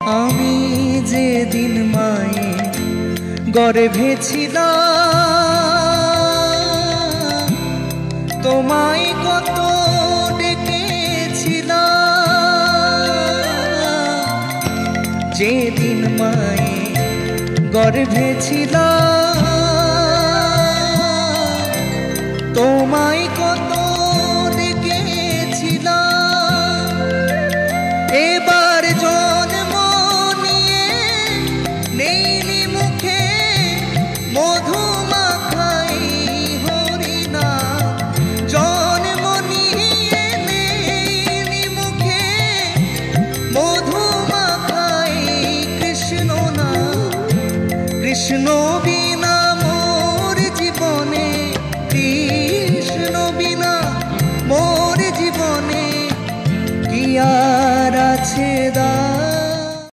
আমি যেদিন মায়ে গর্ভে ছিলাম, তোমায় কত ডেকেছিলাম। যেদিন মায়ে গর্ভে ছিলাম, তোমায় কত